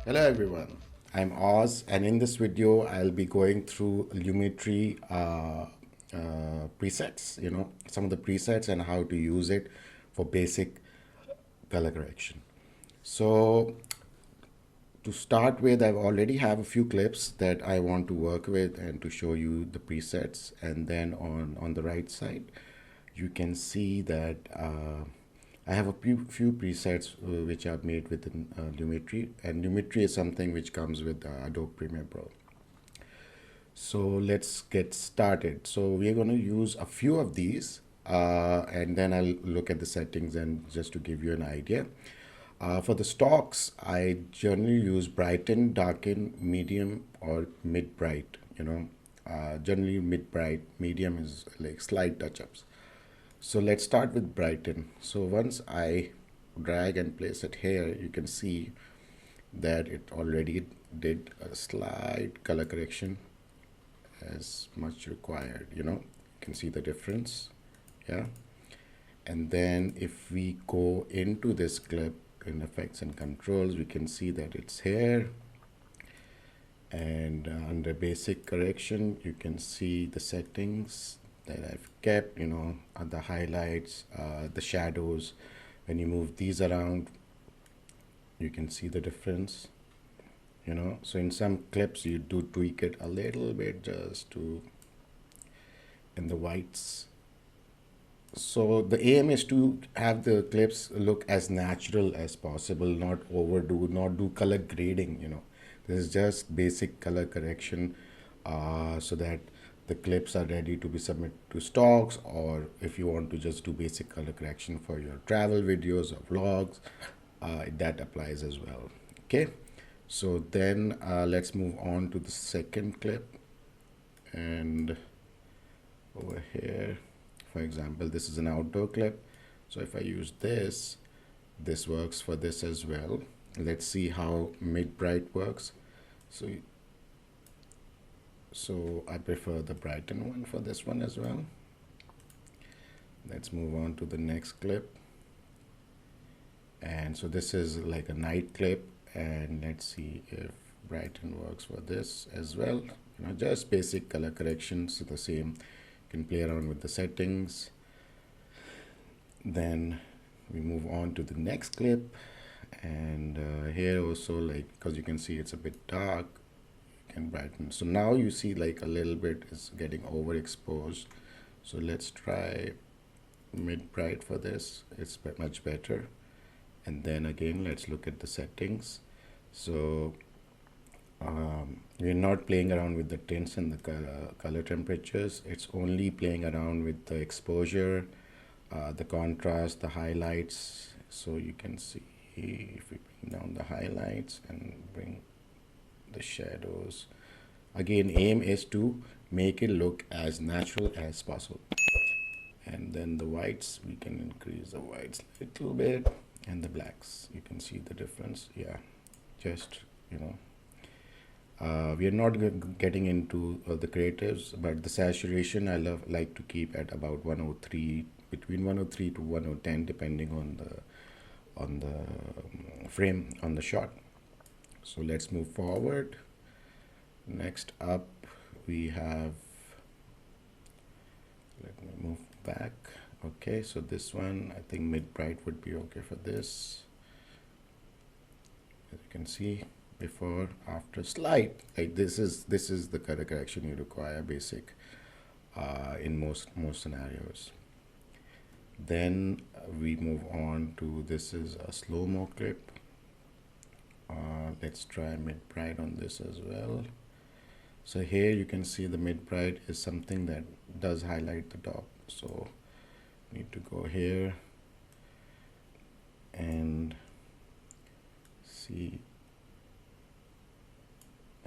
Hello everyone, I'm Oz, and in this video I'll be going through Lumetri presets, some of the presets and how to use it for basic color correction. So to start with, I already have a few clips that I want to work with and to show you the presets. And then on the right side, you can see that I have a few presets which I've made within Lumetri. And Lumetri is something which comes with Adobe Premiere Pro. So let's get started. So we're going to use a few of these and then I'll look at the settings and just to give you an idea. For the stocks, I generally use brighten, darken, medium, or mid bright. Generally mid bright, medium is like slight touch ups. So let's start with brighten. So once I drag and place it here, you can see that it already did a slight color correction as much required. You can see the difference. Yeah. And then if we go into this clip in effects and controls, we can see that it's here. And under basic correction, you can see the settings that I've kept, the highlights, the shadows. When you move these around, you can see the difference. So in some clips you do tweak it a little bit just to in the whites. So the aim is to have the clips look as natural as possible, not overdo, not do color grading. This is just basic color correction so that the clips are ready to be submitted to stocks, or if you want to just do basic color correction for your travel videos or vlogs, that applies as well. Okay, so then let's move on to the second clip. And over here, for example, this is an outdoor clip. So if I use this works for this as well. Let's see how mid bright works. So I prefer the brighten one for this one as well. Let's move on to the next clip. And so this is like a night clip, and let's see if brighten works for this as well. Just basic color corrections, the same. You can play around with the settings. Then we move on to the next clip, and here also, because you can see it's a bit dark, you can brighten. So now you see like a little bit is getting overexposed. So let's try mid bright for this. It's much better. And then again, let's look at the settings. So we're not playing around with the tints and the color temperatures. It's only playing around with the exposure, the contrast, the highlights. So you can see if we bring down the highlights and bring the shadows. Again, aim is to make it look as natural as possible. And then the whites, we can increase the whites a little bit, and the blacks, you can see the difference. Yeah, just we are not getting into the creatives, but the saturation I like to keep at about 103, between 103 to 110, depending on the frame on the shot. So let's move forward. Next up we have, let me move back. Okay, so this one, I think mid bright would be okay for this. As you can see, before, after, slide. Like this is the color correction you require basic in most scenarios. Then we move on to, this is a slow-mo clip. Let's try mid bright on this as well. So here you can see the mid bright is something that does highlight the top. So need to go here and see.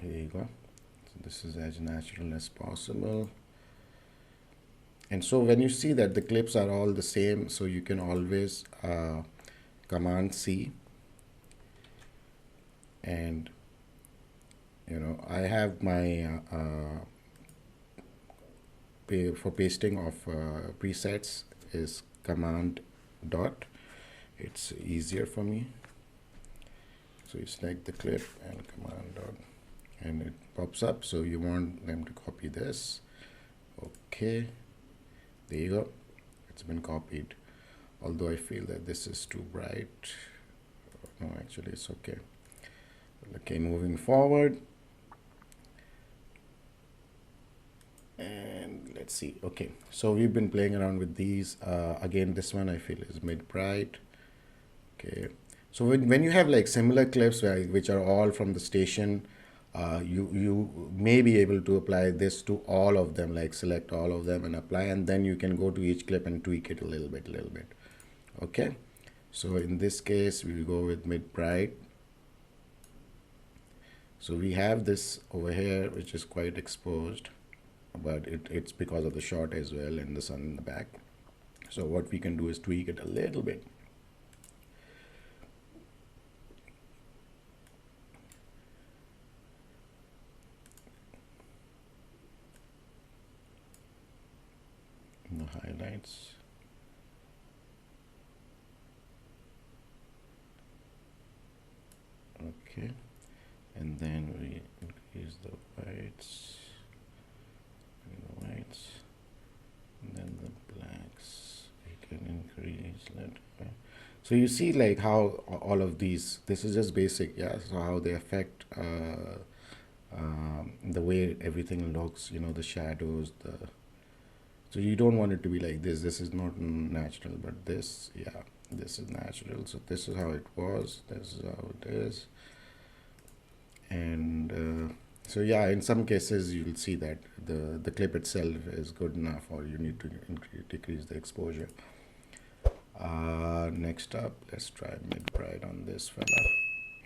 Here you go. So this is as natural as possible. And so when you see that the clips are all the same, so you can always Command C, and I have my for pasting of presets is Command dot, it's easier for me. So you select the clip and command dot, and it pops up. So you want them to copy this. Okay, there you go. It's been copied. Although I feel that this is too bright. No, actually it's okay. Okay, moving forward. And let's see. Okay, so we've been playing around with these. Again, this one I feel is mid bright. Okay, so when you have like similar clips which are all from the station, you may be able to apply this to all of them, like select all of them and apply, and then you can go to each clip and tweak it a little bit. Okay, so in this case we will go with mid bright. So we have this over here which is quite exposed, but it's because of the shot as well and the sun in the back. So what we can do is tweak it a little bit. In the highlights. Okay, and then we increase the whites. And then the blacks we can increase that. So you see like how all of these, this is just basic, yeah, so how they affect the way everything looks, you know, the shadows, so you don't want it to be like this is not natural, but this, yeah, this is natural. So this is how it was, this is how it is. And so yeah, in some cases you'll see that the clip itself is good enough, or you need to decrease the exposure. Next up, let's try mid bright on this fella.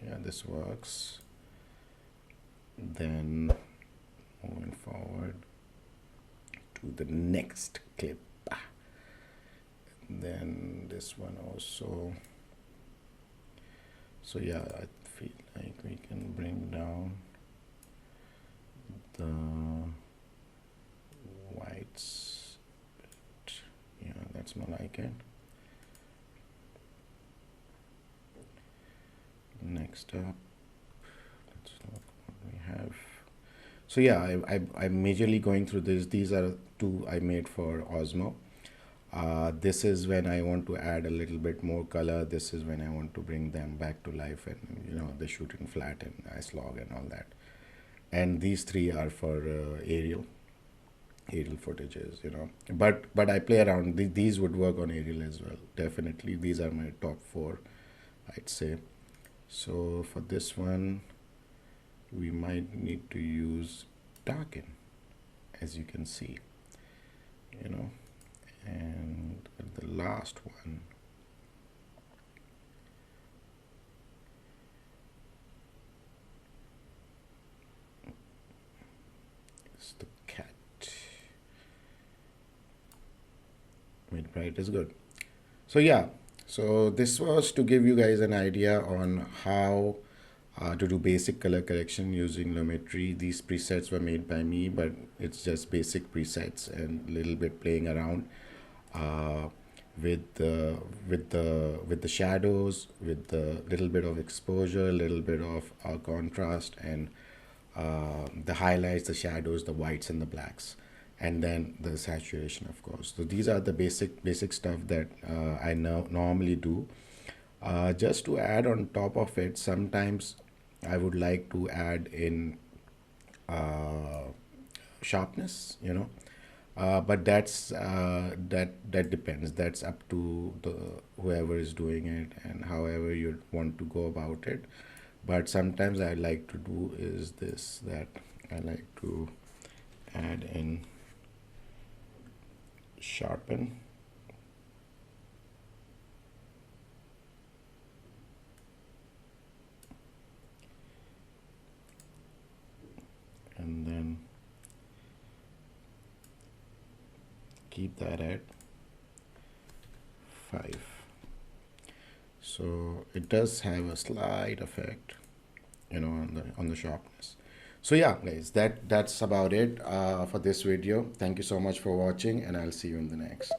Yeah, this works. Then moving forward to the next clip. Then this one also. So yeah, I feel like we can bring down the whites. Yeah, that's more like it. Next up, let's look what we have. So yeah, I'm majorly going through this. These are two I made for Osmo. This is when I want to add a little bit more color. This is when I want to bring them back to life, and you know, the shooting flat and ice log and all that. And these three are for aerial footages, you know. But I play around. These would work on aerial as well. Definitely, these are my top 4, I'd say. So for this one, we might need to use darken, as you can see, you know. And the last one, is the cat. Mid bright is good. So yeah, so this was to give you guys an idea on how to do basic color correction using Lumetri. These presets were made by me, but it's just basic presets and a little bit playing around with the shadows, with the little bit of exposure, a little bit of contrast, and the highlights, the shadows, the whites and the blacks, and then the saturation, of course. So these are the basic stuff that I normally do. Just to add on top of it, sometimes I would like to add in sharpness, you know. But that depends. That's up to the whoever is doing it and however you want to go about it. But sometimes I like to do is this, that I like to add in sharpen. And then keep that at 5. So it does have a slight effect, you know, on the sharpness. So yeah, guys, that's about it for this video. Thank you so much for watching, and I'll see you in the next.